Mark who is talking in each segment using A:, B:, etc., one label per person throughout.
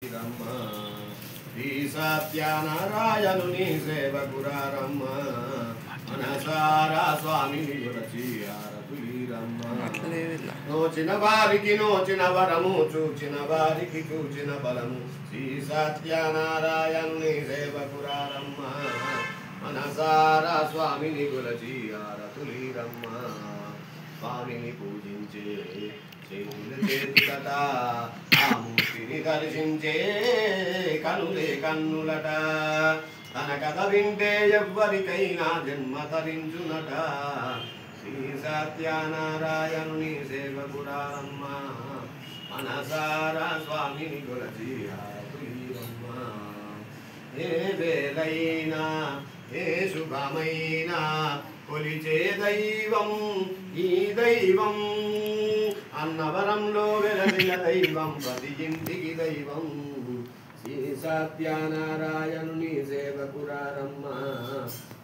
A: రమ్మ శ్రీ సత్యనారాయణుని సేవకురారమ్మ మనసారా స్వామిని గురచి ఆరతులీరమ్మ నోచిన వారికి నోచిన వరము చూచిన వారికి చూచిన బలము శ్రీ సత్యనారాయణుని సేవకురారమ్మ మనసారా స్వామిని గురచి ఆరతులీరమ్మ స్వామిని పూజించే చేతులట ఆ మూర్తిని దర్శించే కనులే కన్నులట తన కథ వింటే ఎవ్వరికైనా జన్మ తరించునట శ్రీ సత్యనారాయణుని సేవకురారమ్మ మనసారా స్వామిని కొలచి హారతులీరమ్మ ఏ వేలైనా ఏ శుభమైనా కొలిచే దైవం ఈ దైవం అన్నవరంలో వెలసిన దైవం ప్రతి ఇంటికి దైవం శ్రీ సత్యనారాయణుని సేవకురారమ్మ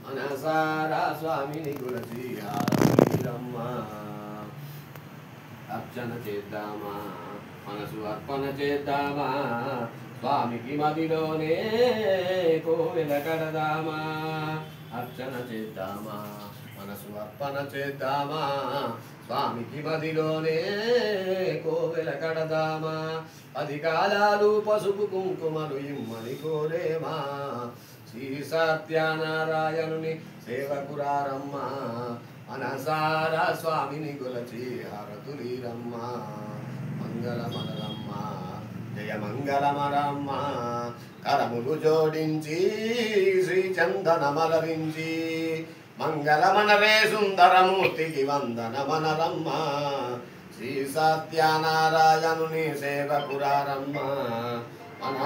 A: మనసారా స్వామిని కొలచి హారతులీరమ్మ అర్చన చేద్దామా మనసు అర్పణ చేద్దామా స్వామికి మదిలోనే కోవెల కడదామా అర్చన చేద్దామా మనసు అర్పణ చేద్దామా స్వామికి మదిలోనే కోవెల కడదామా 10 కాలాలు పసుపు కుంకుమలు ఇమ్మని కోరేమా శ్రీ సత్యనారాయణుని సేవకురారమ్మ మనసారా స్వామిని కొలచి హారతులీరమ్మ మంగళమరమ్మ జయ మంగళమరమ్మ కరములు జోడించి శ్రీ చందనమలరించి మంగళమనరే సుందరమూర్తికి వందనమనరమ్మ శ్రీ సత్యనారాయణుని సేవకురారమ్మ మన